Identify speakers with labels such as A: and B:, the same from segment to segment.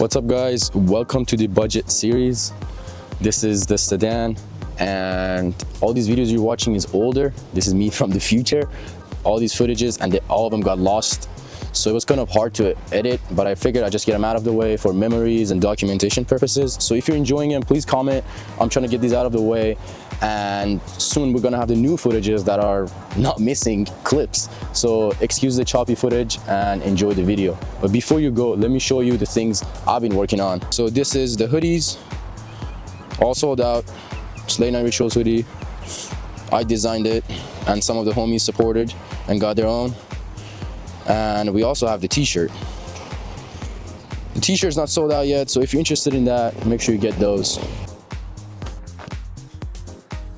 A: What's up guys, welcome to the budget series. This is the Sedan, and all these videos you're watching is older. This is me from the future. All these footages, and all of them got lost, so it was kind of hard to edit, but I figured I'd just get them out of the way for memories and documentation purposes. So if you're enjoying them, please comment. I'm trying to get these out of the way, and soon we're gonna have the new footages that are not missing clips. So excuse the choppy footage and enjoy the video. But before you go, let me show you the things I've been working on. So this is the hoodies, all sold out. Slate Night Rituals hoodie. I designed it, and some of the homies supported and got their own. And we also have the t-shirt. The t-shirt's not sold out yet, so if you're interested in that, make sure you get those.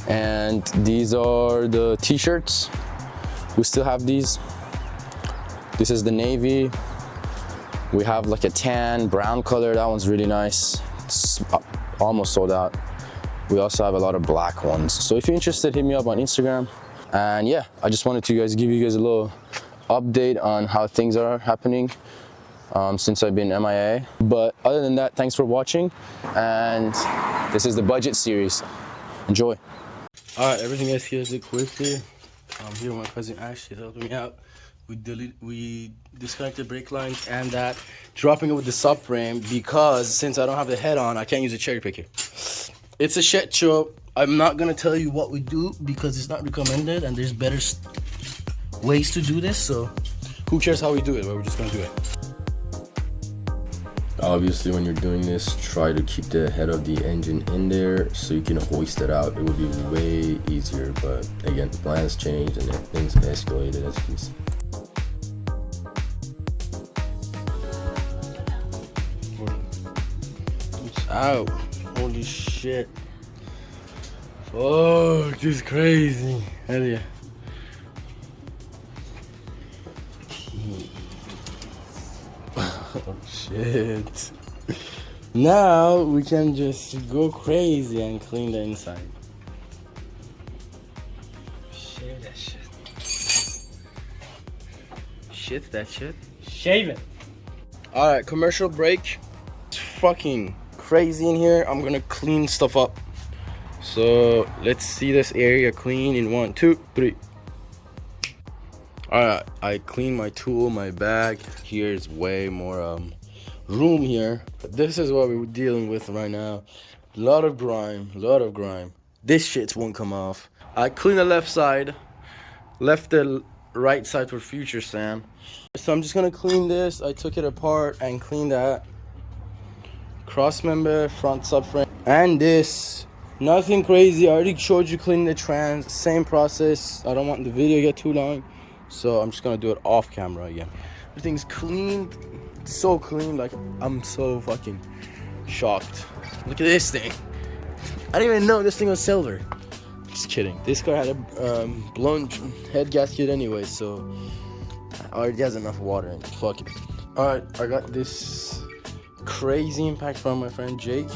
A: And these are the t-shirts. We still have these. This is the navy. We have like a tan brown color. That one's really nice. It's almost sold out. We also have a lot of black ones. So if you're interested, hit me up on Instagram. And yeah, I just wanted to give you guys a little update on how things are happening since I've been MIA. But other than that, thanks for watching. And this is the budget series. Enjoy.
B: All right, everything else here is quickly. I'm here with my cousin Ash. She's helping me out. We disconnected brake lines and that, dropping it with the subframe, because since I don't have the head on, I can't use a cherry picker. It's a shit show. I'm not gonna tell you what we do because it's not recommended, and there's better ways to do this. So who cares how we do it? But we're just gonna do it.
A: Obviously, when you're doing this, try to keep the head of the engine in there so you can hoist it out. It would be way easier, but again, the plans changed and things escalated, as you can see.
B: It's out. Holy shit. Oh, this is crazy. Hell yeah. Oh shit. Now we can just go crazy and clean the inside. Shave that shit. Shit that shit. Shave it. Alright, commercial break. It's fucking crazy in here. I'm gonna clean stuff up. So let's see this area clean in 1, 2, 3. Alright, I cleaned my tool, my bag. Here's way more room here. This is what we're dealing with right now. A lot of grime. This shit won't come off. I cleaned the left side, left the right side for future sand. So I'm just gonna clean this. I took it apart and cleaned that. Cross member, front subframe, and this. Nothing crazy. I already showed you cleaning the trans. Same process. I don't want the video to get too long, so I'm just gonna do it off camera again. Everything's cleaned, so clean. Like, I'm so fucking shocked. Look at this thing. I didn't even know this thing was silver. Just kidding. This car had a blown head gasket anyway, so it already has enough water in it. Fuck it. All right, I got this crazy impact from my friend Jake.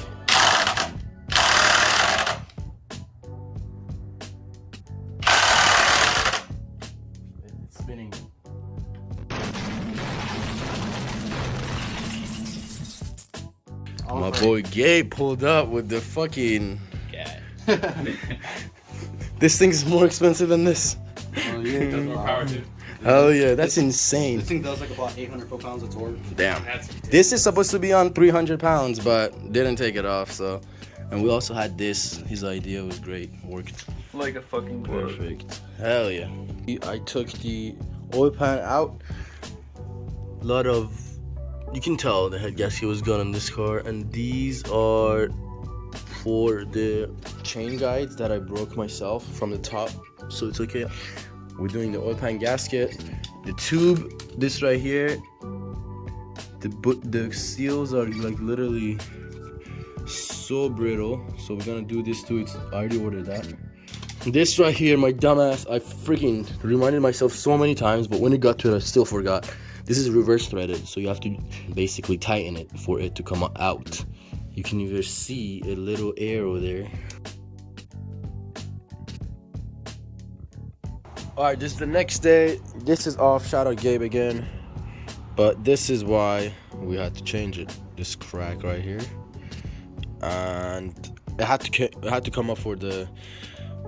B: It's spinning. My boy Gabe pulled up with the fucking... This thing's more expensive than this.
C: Oh yeah, it does more power, dude.
B: Hell yeah, that's insane.
C: This thing does like about 800 foot-pounds of torque.
B: Damn. This is supposed to be on 300 pounds, but didn't take it off, so. And we also had this. His idea was great. Worked
C: Like a fucking
B: perfect. Hell yeah. I took the oil pan out. A lot of, you can tell the head gasket was gone on this car, and these are for the chain guides that I broke myself from the top, so it's okay. We're doing the oil pan gasket, the tube, this right here. The seals are like literally so brittle, so we're gonna do this too. I already ordered that. This right here, my dumbass, I freaking reminded myself so many times, but when it got to it, I still forgot. This is reverse threaded, so you have to basically tighten it for it to come out. You can either see a little arrow there. Alright, this is the next day. This is off. Shout out Gabe again. But this is why we had to change it. This crack right here, and it had to come up for the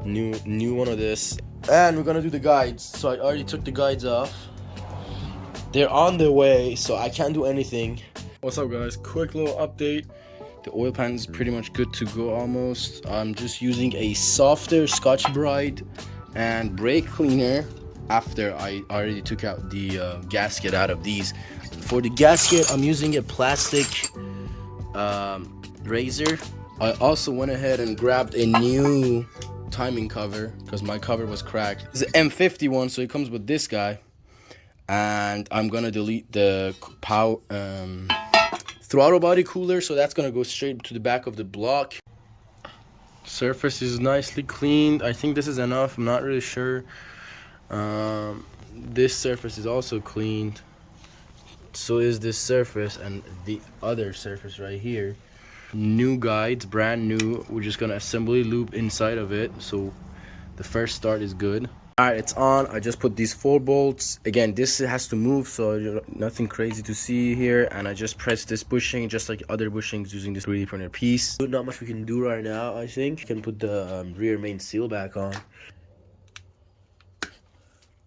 B: new one of this. And we're gonna do the guides. So I already took the guides off. They're on their way, so I can't do anything. What's up, guys? Quick little update. The oil pan is pretty much good to go almost. I'm just using a softer Scotch-Brite and brake cleaner after I already took out the gasket out of these. For the gasket, I'm using a plastic razor. I also went ahead and grabbed a new timing cover because my cover was cracked. It's an M51, so it comes with this guy. And I'm gonna delete the power throttle body cooler, so that's gonna go straight to the back of the block. Surface is nicely cleaned. I think this is enough. I'm not really sure. This surface is also cleaned. So is this surface and the other surface right here. New guides, brand new. We're just gonna assembly loop inside of it, so the first start is good. All right, it's on. I just put these 4 bolts. Again, this has to move, so nothing crazy to see here. And I just pressed this bushing just like other bushings using this 3D printer piece. Not much we can do right now, I think. You can put the rear main seal back on.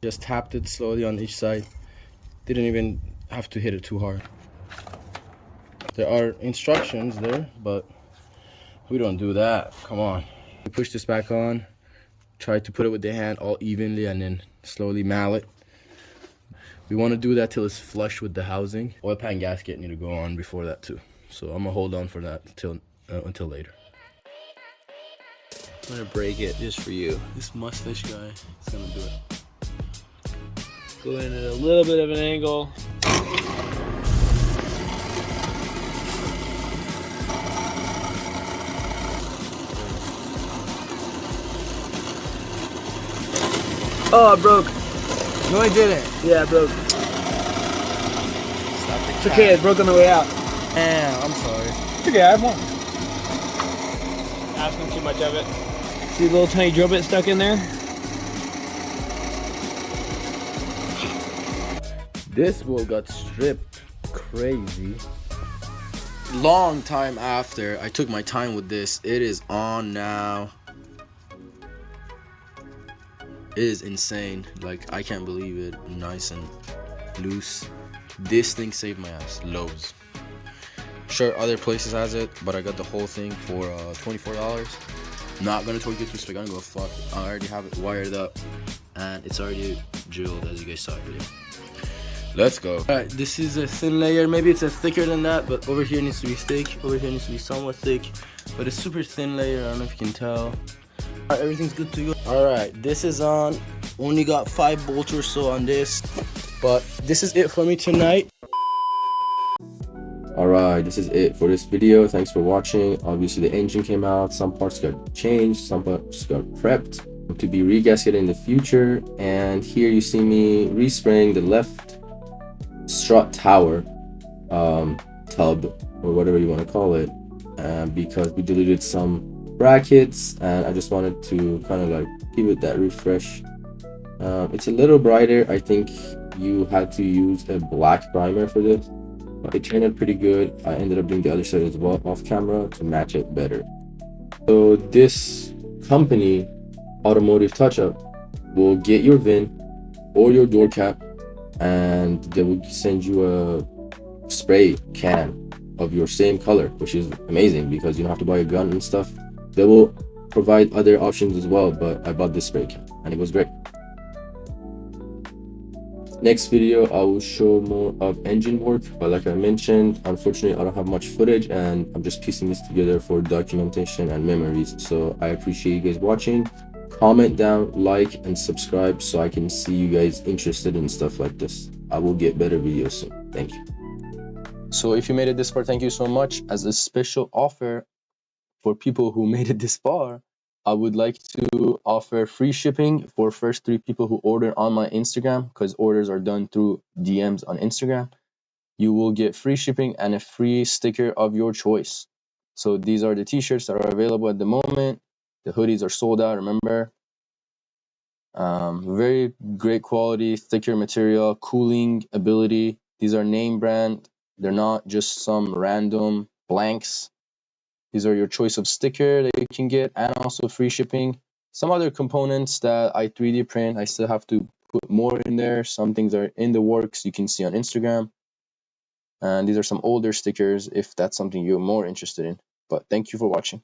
B: Just tapped it slowly on each side. Didn't even have to hit it too hard. There are instructions there, but we don't do that. Come on. We push this back on. Try to put it with the hand all evenly and then slowly mallet. We want to do that till it's flush with the housing. Oil pan gasket need to go on before that too. So I'm gonna hold on for that until later. I'm gonna break it just for you. This mustache guy is gonna do it.
D: Go in at a little bit of an angle. Oh, it broke.
B: No, I didn't.
D: Yeah, it broke. It's okay, it broke on the way out.
B: Damn, I'm sorry.
D: It's okay, I have more. Asking too much of it. See the little tiny drill bit stuck in there?
B: This wool got stripped crazy. Long time after, I took my time with this. It is on now. It is insane. Like, I can't believe it. Nice and loose. This thing saved my ass. Loads. Sure, other places has it, but I got the whole thing for $24. Not gonna torque it too, so I gotta go fuck. I already have it wired up, and it's already drilled, as you guys saw earlier. Let's go. Alright, this is a thin layer. Maybe it's a thicker than that, but over here needs to be thick. Over here needs to be somewhat thick, but it's super thin layer. I don't know if you can tell. Alright, everything's good to go. Alright, this is on. Only got 5 bolts or so on this, but this is it for me tonight.
A: Alright, this is it for this video. Thanks for watching. Obviously the engine came out, some parts got changed, some parts got prepped to be regasketed in the future. And here you see me respraying the left strut tower tub, or whatever you want to call it, because we deleted some brackets and I just wanted to kind of like give it that refresh. It's a little brighter. I think you had to use a black primer for this, but it turned out pretty good. I ended up doing the other side as well off camera to match it better. So this company, Automotive Touch-Up, will get your VIN or your door cap and they will send you a spray can of your same color, which is amazing because you don't have to buy a gun and stuff. They will provide other options as well, but I bought this spray can and it was great. Next video I will show more of engine work, but like I mentioned, unfortunately I don't have much footage and I'm just piecing this together for documentation and memories. So I appreciate you guys watching. Comment down, like, and subscribe so I can see you guys interested in stuff like this. I will get better videos soon. Thank you. So if you made it this far, thank you so much. As a special offer for people who made it this far, I would like to offer free shipping for first 3 people who order on my Instagram, because orders are done through DMs on Instagram. You will get free shipping and a free sticker of your choice. So these are the t-shirts that are available at the moment. The hoodies are sold out, remember. Very great quality, thicker material, cooling ability. These are name brand. They're not just some random blanks. These are your choice of sticker that you can get, and also free shipping. Some other components that I 3D print, I still have to put more in there. Some things are in the works, you can see on Instagram. And these are some older stickers if that's something you're more interested in. But thank you for watching.